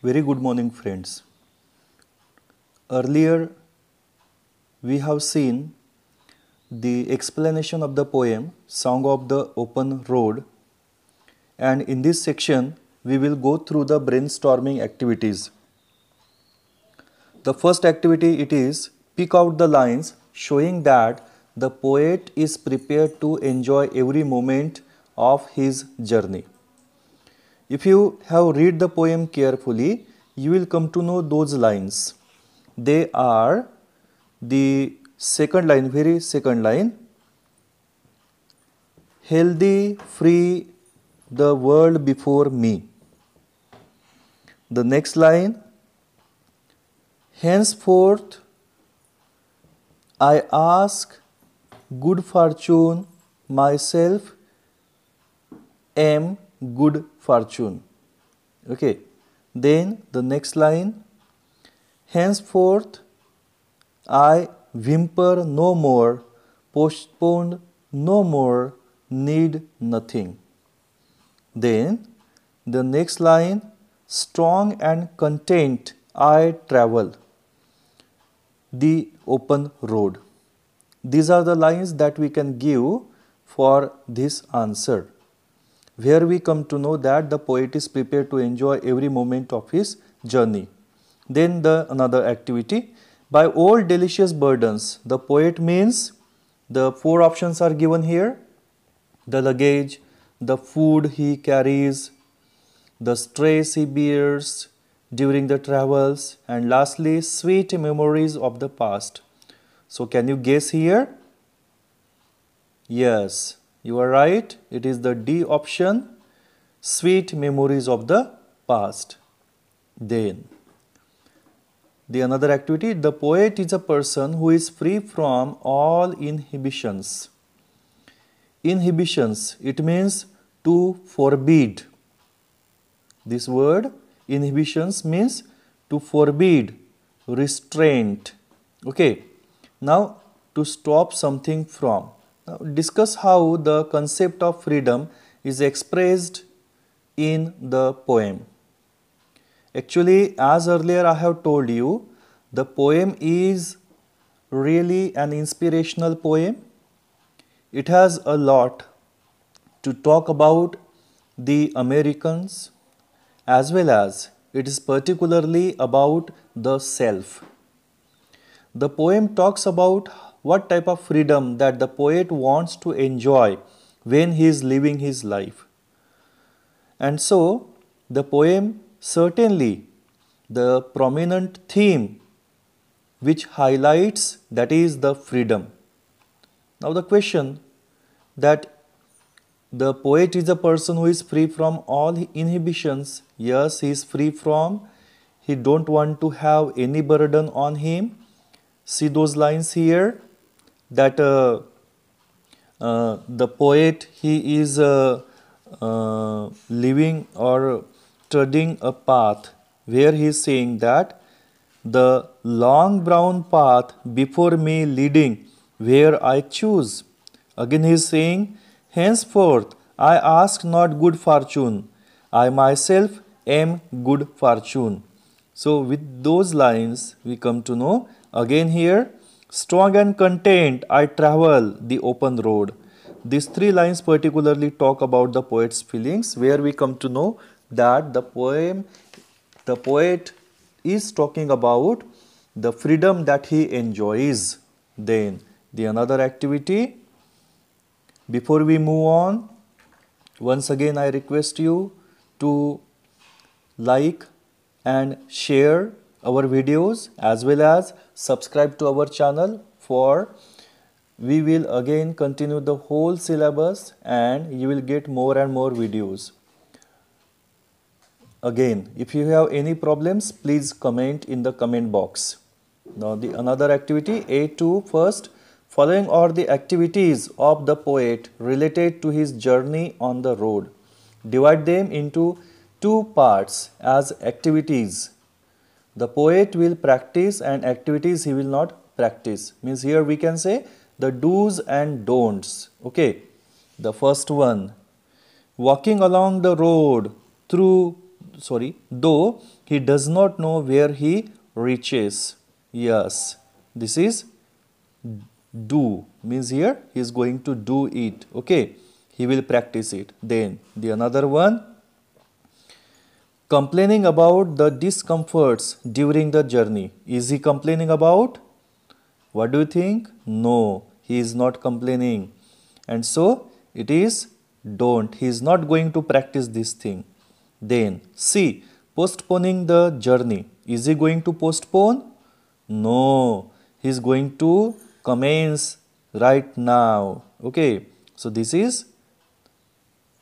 Very good morning, friends. Earlier, we have seen the explanation of the poem Song of the Open Road, and in this section, we will go through the brainstorming activities. The first activity it is pick out the lines showing that the poet is prepared to enjoy every moment of his journey. If you have read the poem carefully, you will come to know those lines. They are the second line, very second line. Healthy, free, the world before me. The next line. Henceforth, I ask good fortune, myself am good fortune. Okay. Then the next line. Henceforth, I whimper no more, postpone no more, need nothing. Then the next line, strong and content I travel the open road. These are the lines that we can give for this answer, where we come to know that the poet is prepared to enjoy every moment of his journey. Then another activity, by all delicious burdens, the poet means the four options are given here: the luggage, the food he carries, the stress he bears during the travels, and lastly, sweet memories of the past. So, can you guess here? Yes, you are right. It is the D option, sweet memories of the past. Then, the another activity, the poet is a person who is free from all inhibitions. Inhibitions, it means to forbid. This word inhibitions means to forbid, restraint. Okay. Now to stop something from. Now discuss how the concept of freedom is expressed in the poem. Actually, as earlier I have told you, the poem is really an inspirational poem. It has a lot to talk about the Americans, as well as it is particularly about the self. The poem talks about what type of freedom that the poet wants to enjoy when he is living his life. And so, the poem certainly the prominent theme which highlights, that is the freedom. Now the question that the poet is a person who is free from all inhibitions. Yes, he is free from, he don't want to have any burden on him. See those lines here, that the poet, he is living or treading a path where he is saying that the long brown path before me leading where I choose. Again he is saying, henceforth I ask not good fortune, I myself am good fortune. So with those lines we come to know again here, strong and content I travel the open road. These three lines particularly talk about the poet's feelings, where we come to know that the poet is talking about the freedom that he enjoys. Then the another activity, before we move on, once again I request you to like and share our videos, as well as subscribe to our channel, for we will again continue the whole syllabus and you will get more and more videos. Again, if you have any problems, please comment in the comment box. Now the another activity, A2, first, following are the activities of the poet related to his journey on the road. Divide them into two parts as activities. The poet will practice and activities he will not practice. Means here we can say the do's and don'ts. Okay. The first one, walking along the road through though he does not know where he reaches. Yes, this is do, means here he is going to do it. Okay, he will practice it. Then the another one, complaining about the discomforts during the journey. Is he complaining about? What do you think? No, he is not complaining. And so it is don't. He is not going to practice this thing. Then C, postponing the journey. Is he going to postpone? No, he is going to commence right now. Okay, so this is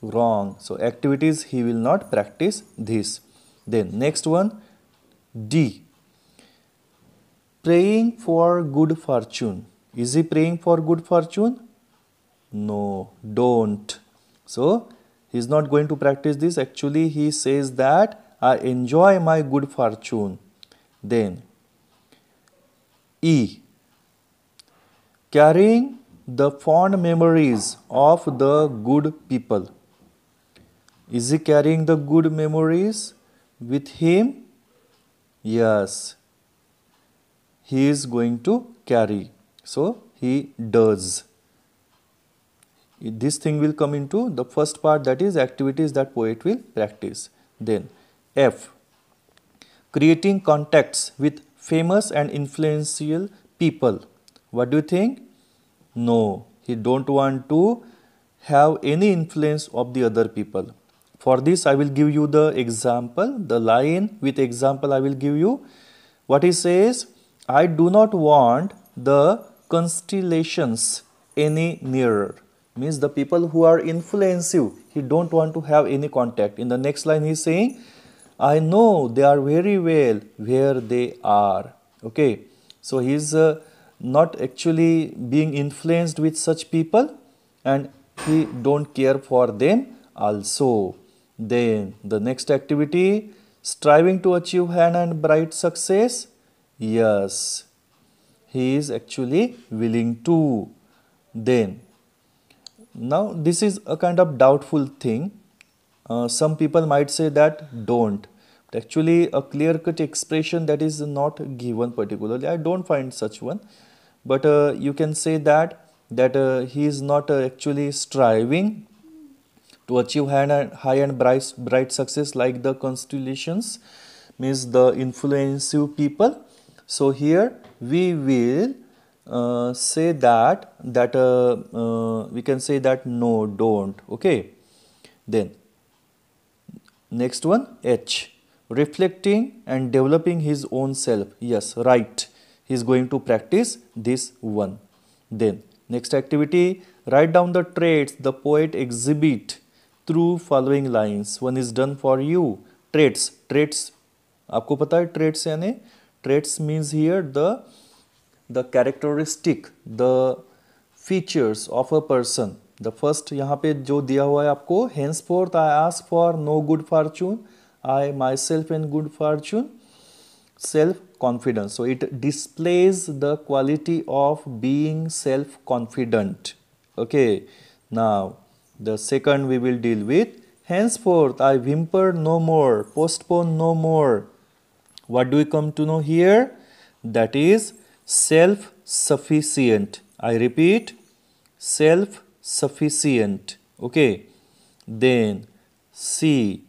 wrong. So activities he will not practice this. Then next one, D, praying for good fortune. Is he praying for good fortune? No, don't. So he is not going to practice this. Actually he says that I enjoy my good fortune. Then E, carrying the fond memories of the good people. Is he carrying the good memories with him? Yes, he is going to carry. So he does. This thing will come into the first part, that is activities that poet will practice. Then F, creating contacts with famous and influential people. What do you think? No, he don't want to have any influence of the other people. For this I will give you the example, the line with example I will give you. What he says, I do not want the constellations any nearer. Means the people who are influential, he don't want to have any contact. In the next line he is saying, I know they are very well where they are. Okay, so he is not actually being influenced with such people and he don't care for them also. Then the next activity, striving to achieve hand and bright success. Yes, he is actually willing to. Then now this is a kind of doubtful thing. Some people might say that don't. But actually a clear-cut expression that is not given particularly. I don't find such one. But you can say that he is not actually striving to achieve high and bright success like the constellations, means the influential people. So here we will say that we can say that no, don't. Okay, then next one, H, reflecting and developing his own self. Yes, right, he is going to practice this one. Then next activity, write down the traits the poet exhibit through following lines. One is done for you. Traits आपको पता है traits यानी, traits means here the characteristic, the features of a person. The first यहाँ पे जो दिया हुआ है आपको, henceforth I ask for no good fortune, I myself in good fortune, self-confidence. So it displays the quality of being self-confident. Okay, now the second we will deal with, henceforth I whimper no more, postpone no more. What do we come to know here? That is self-sufficient. I repeat, self-sufficient. Okay, then C,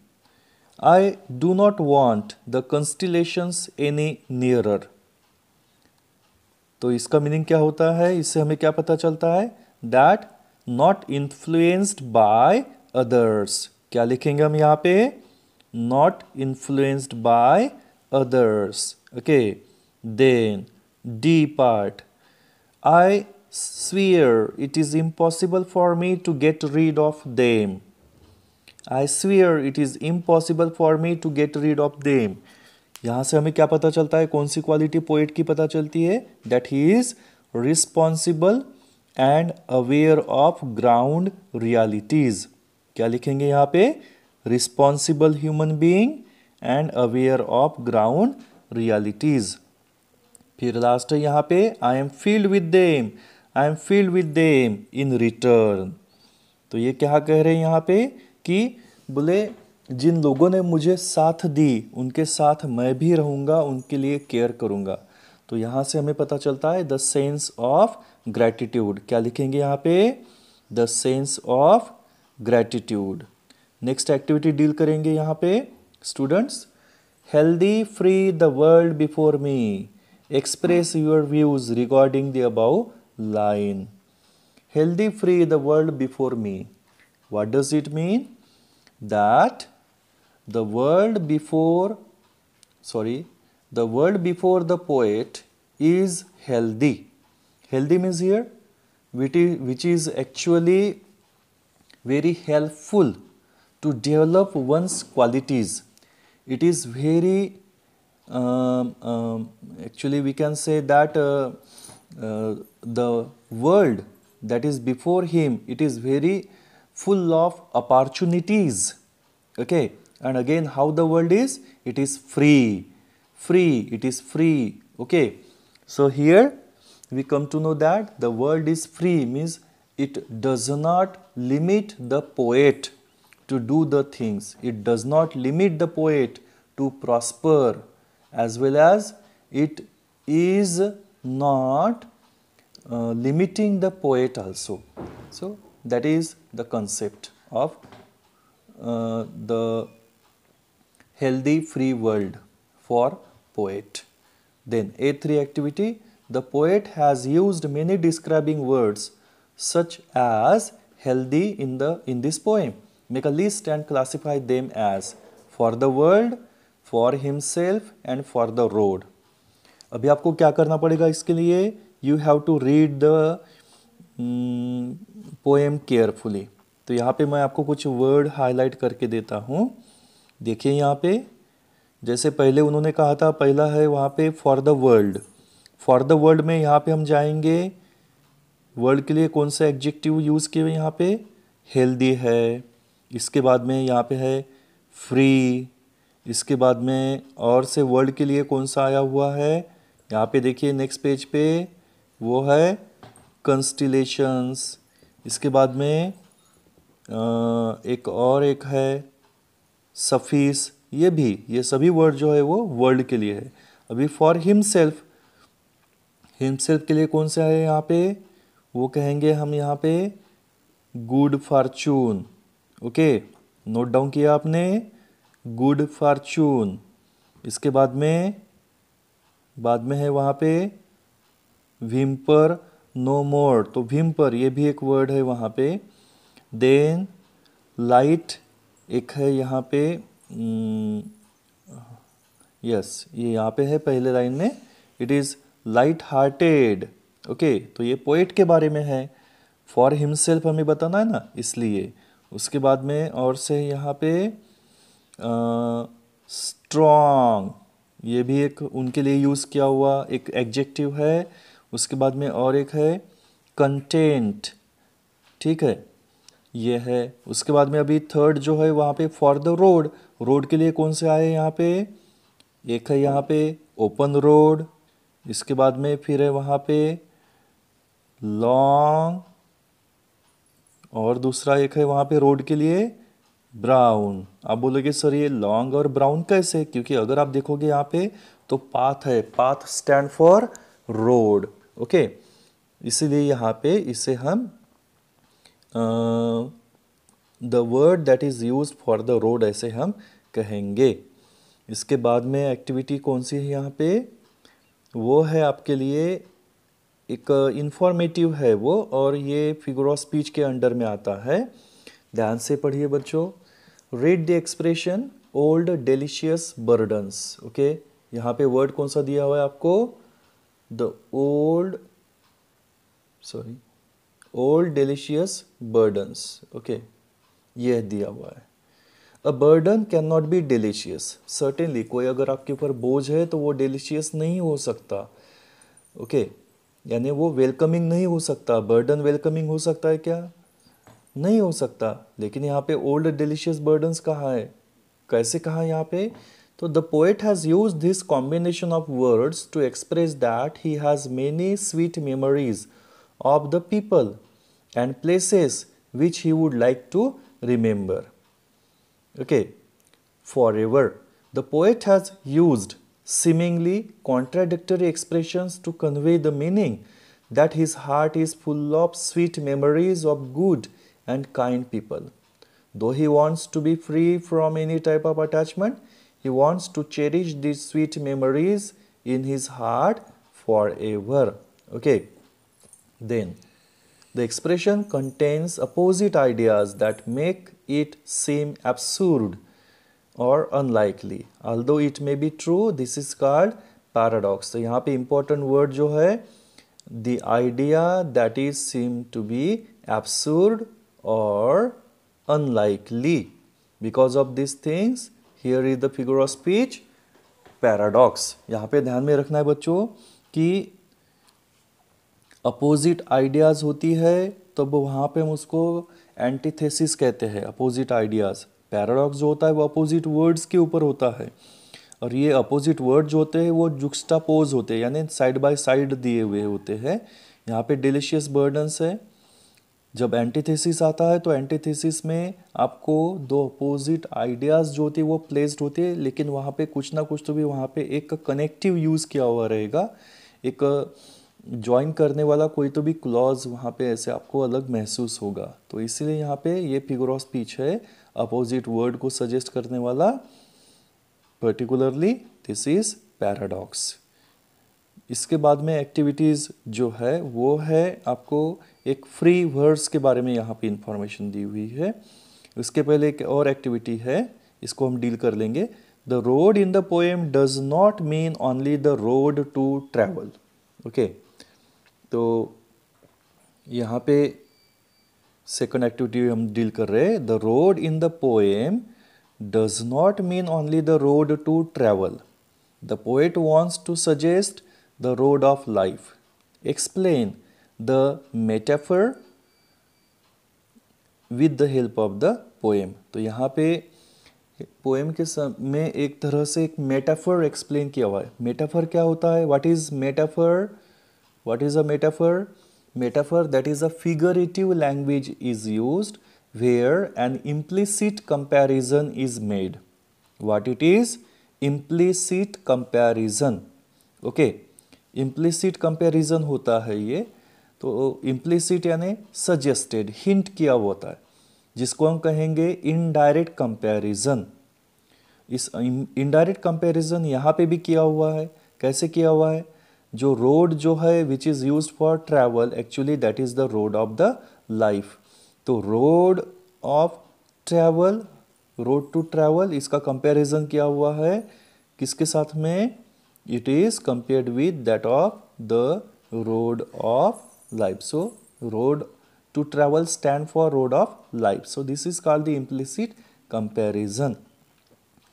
I do not want the constellations any nearer. तो इसका meaning क्या होता है, इससे हमें क्या पता चलता है, that not influenced by others. क्या लिखेंगे हम यहाँ पे, not influenced by others. Okay, then D part, I swear it is impossible for me to get rid of them. I swear it is impossible for me to get rid of them. यहाँ से हमें क्या पता चलता है, कौन सी quality poet की पता चलती है, that he is responsible and aware of ground realities. क्या लिखेंगे यहाँ पे, responsible human being and aware of ground realities. फिर लास्ट है यहाँ पे, I am filled with them, I am filled with them in return. तो ये क्या कह रहे हैं यहाँ पे कि बोले जिन लोगों ने मुझे साथ दी उनके साथ मैं भी रहूँगा, उनके लिए केयर करूँगा। तो यहाँ से हमें पता चलता है द सेंस ऑफ ग्रैटिट्यूड। क्या लिखेंगे यहाँ पे? The sense of gratitude. Next activity deal करेंगे यहाँ पे students. Healthy free the world before me, express your views regarding the above line. Healthy free the world before me. What does it mean? That the world before, the world before the poet is healthy. Healthy means here, which is actually very helpful to develop one's qualities. It is very, actually we can say that the world that is before him, it is very full of opportunities. Okay, and again how the world is? It is free. It is free. Okay, so here we come to know that the world is free means it does not limit the poet to do the things. It does not limit the poet to prosper, as well as it is not limiting the poet also. So that is the concept of the healthy free world for poet. Then A3 activity, the poet has used many describing words such as healthy in this poem. Make a list and classify them as for the world, for himself and for the road. अभी आपको क्या करना पड़ेगा इसके लिए? You have to read the poem carefully. तो यहाँ पे मैं आपको कुछ वर्ड हाईलाइट करके देता हूँ। देखिए यहाँ पे जैसे पहले उन्होंने कहा था, पहला है वहाँ पे for the world. For the world में यहाँ पे हम जाएंगे, वर्ल्ड के लिए कौन सा एडजेक्टिव यूज़ किए हुए यहाँ पे? हेल्दी है। इसके बाद में यहाँ पे है फ्री। इसके बाद में और से वर्ल्ड के लिए कौन सा आया हुआ है? यहाँ पे देखिए नेक्स्ट पेज पे वो है कंस्टिलेशंस। इसके बाद में एक है सफीस। ये सभी वर्ड जो है वो वर्ल्ड के लिए है। अभी फॉर हिमसेल्फ के लिए कौन सा है यहाँ पे? वो कहेंगे हम यहाँ पे good Fortune. Okay, note down किया आपने? Good Fortune. इसके बाद में है वहाँ पे विम्पर नो मोर। तो विम्पर ये भी एक वर्ड है वहाँ पे। देन लाइट एक है यहाँ पे, यस ये यहाँ पे है पहले लाइन में, it is light hearted. Okay, तो ये पोएट के बारे में है। फॉर हिमसेल्फ हमें बताना है ना, इसलिए। उसके बाद में और से यहाँ पे स्ट्रॉन्ग, ये भी एक उनके लिए यूज़ किया हुआ एक एडजेक्टिव है। उसके बाद में और एक है कंटेंट। ठीक है, ये है। उसके बाद में अभी थर्ड जो है वहाँ पे फॉर द रोड। रोड के लिए कौन से आए यहाँ पे? एक है यहाँ पे ओपन रोड। इसके बाद में फिर है वहाँ पे लॉन्ग, और दूसरा एक है वहाँ पे रोड के लिए ब्राउन। आप बोलोगे सर ये लॉन्ग और ब्राउन कैसे? क्योंकि अगर आप देखोगे यहाँ पे तो पाथ है, path stand for road. Okay, इसीलिए यहाँ पे इसे हम the word that is used for the road ऐसे हम कहेंगे। इसके बाद में एक्टिविटी कौन सी है यहाँ पे? वो है आपके लिए एक इंफॉर्मेटिव है वो, और ये फिगर ऑफ स्पीच के अंडर में आता है। ध्यान से पढ़िए बच्चों। Read the expression old delicious burdens. Okay, यहाँ पे वर्ड कौन सा दिया हुआ है आपको? The old delicious burdens. Okay, यह दिया हुआ है। A burden can not be delicious. Certainly कोई अगर आपके ऊपर बोझ है तो वो डिलीशियस नहीं हो सकता। ओके, यानी वो वेलकमिंग नहीं हो सकता। बर्डन वेलकमिंग हो सकता है क्या? नहीं हो सकता। लेकिन यहाँ पे ओल्ड डिलीशियस बर्डन्स कहाँ है? कैसे कहा यहाँ पे? तो the poet has use this combination of words to express that he has many sweet memories of the people and places which he would like to remember. Okay, forever. The poet has used seemingly contradictory expressions to convey the meaning that his heart is full of sweet memories of good and kind people. Though he wants to be free from any type of attachment, he wants to cherish these sweet memories in his heart forever. Okay, then the expression contains opposite ideas that make it seem absurd or unlikely. Although it may be true, this is called paradox. तो यहाँ पे important word जो है, the idea that is seem to be absurd or unlikely. Because of these things, here is the figure of speech paradox. यहाँ पे ध्यान में रखना है बच्चों कि अपोजिट आइडियाज़ होती है तब वहाँ पे हम उसको एंटीथेसिस कहते हैं, अपोजिट आइडियाज़। पैराडॉक्स जो होता है वो अपोजिट वर्ड्स के ऊपर होता है, और ये अपोजिट वर्ड जो होते हैं वो जुक्स्टापोज होते हैं, यानी साइड बाय साइड दिए हुए होते हैं। यहाँ पे डिलीशियस बर्डन्स है। जब एंटीथेसिस आता है तो एंटीथेसिस में आपको दो अपोजिट आइडियाज़ जो होती है वो प्लेस्ड होती है, लेकिन वहाँ पे कुछ ना कुछ तो भी वहाँ पे एक कनेक्टिव यूज़ किया हुआ रहेगा, एक ज्वाइन करने वाला कोई तो भी क्लॉज वहाँ पे ऐसे आपको अलग महसूस होगा। तो इसीलिए यहाँ पे ये फिगर ऑफ स्पीच है, अपोजिट वर्ड को सजेस्ट करने वाला, पर्टिकुलरली दिस इज पैराडॉक्स। इसके बाद में एक्टिविटीज़ जो है वो है आपको एक फ्री वर्ड्स के बारे में यहाँ पे इंफॉर्मेशन दी हुई है। उसके पहले एक और एक्टिविटी है, इसको हम डील कर लेंगे। The road in the poem does not mean only the road to travel. Okay, तो यहाँ पे सेकंड एक्टिविटी हम डील कर रहे हैं। The road in the poem does not mean only the road to travel. The poet wants to suggest the road of life. Explain the metaphor with the help of the poem. तो यहाँ पे poem के में एक तरह से एक metaphor explain किया हुआ है। मेटाफर क्या होता है? What is metaphor? What is a metaphor? Metaphor, that is a figurative language is used where an implicit comparison is made. What it is? Implicit comparison. Okay, implicit comparison होता है ये। तो implicit यानी suggested, hint किया हुआ होता है, जिसको हम कहेंगे indirect comparison। इस indirect comparison यहाँ पे भी किया हुआ है। कैसे किया हुआ है? जो रोड जो है which is use for travel, actually that is the road of the life. तो road of travel, road to travel, इसका कंपैरिजन किया हुआ है किसके साथ में? It is compared with that of the road of life. So road to travel stand for road of life. So this is called the implicit comparison.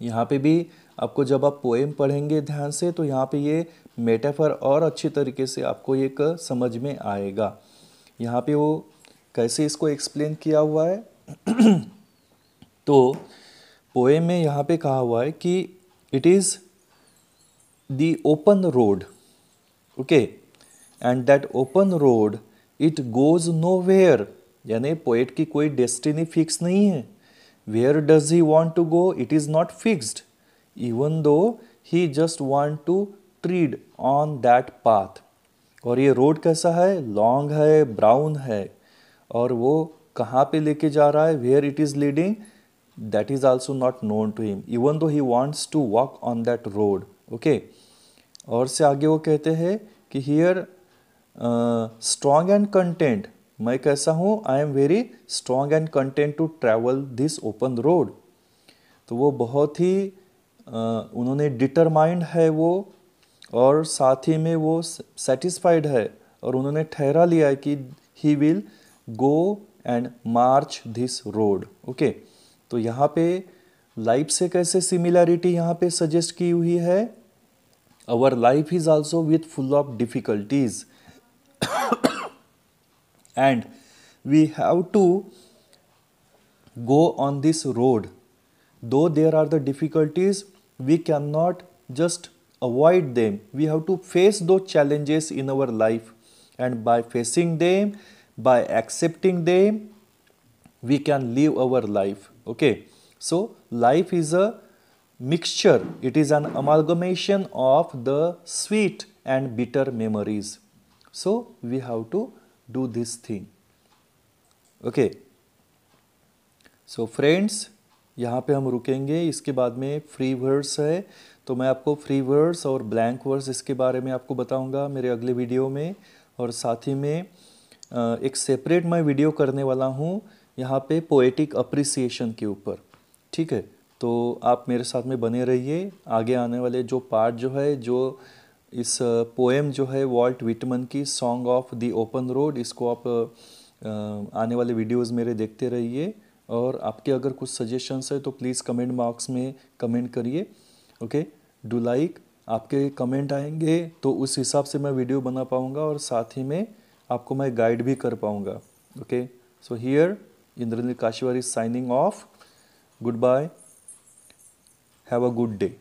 यहाँ पे भी आपको जब आप पोएम पढ़ेंगे ध्यान से तो यहाँ पे ये मेटाफर और अच्छी तरीके से आपको एक समझ में आएगा। यहाँ पे वो कैसे इसको एक्सप्लेन किया हुआ है तो पोएम में यहाँ पे कहा हुआ है कि it is the open road, okay, and that open road it goes nowhere, यानी पोएट की कोई डेस्टिनी फिक्स नहीं है। Where does he want to go, it is not fixed, even though he just want to tread on that path. और ये road कैसा है? Long है, ब्राउन है, और वो कहाँ पे लेके जा रहा है, where it is leading, that is also not known to him, even though he wants to walk on that road. Okay, और से आगे वो कहते हैं कि हियर स्ट्रॉन्ग एंड कंटेंट, मैं कैसा हूँ? I am very strong and content to travel this open road. तो वो बहुत ही उन्होंने डिटरमाइंड है वो, और साथ ही में वो सेटिस्फाइड है, और उन्होंने ठहरा लिया है कि he will go and March this road. Okay, तो यहाँ पे लाइफ से कैसे सिमिलैरिटी यहाँ पे सजेस्ट की हुई है? Our life is also with full of difficulties and we have to go on this road. Though there are the difficulties, we cannot just avoid them. We have to face those challenges in our life, and by facing them, by accepting them, we can live our life. Okay, so life is a mixture, it is an amalgamation of the sweet and bitter memories. So we have to do this thing. Okay, so friends, यहाँ पे हम रुकेंगे, इसके बाद में free words है, तो मैं आपको फ्री वर्ड्स और ब्लैंक वर्ड्स इसके बारे में आपको बताऊंगा मेरे अगले वीडियो में। और साथ ही में एक सेपरेट मैं वीडियो करने वाला हूँ यहाँ पे पोएटिक अप्रिसिएशन के ऊपर। ठीक है, तो आप मेरे साथ में बने रहिए। आगे आने वाले जो पार्ट जो है, जो इस पोएम जो है वॉल्ट विटमन की song of the open road, इसको आप आने वाले वीडियोस मेरे देखते रहिए। और आपके अगर कुछ सजेशंस है तो प्लीज़ कमेंट बॉक्स में कमेंट करिए। ओके, डू लाइक, आपके कमेंट आएंगे तो उस हिसाब से मैं वीडियो बना पाऊँगा और साथ ही में आपको मैं गाइड भी कर पाऊँगा। Okay, so here Indranil Kashiwar is signing off. Goodbye, have a good day.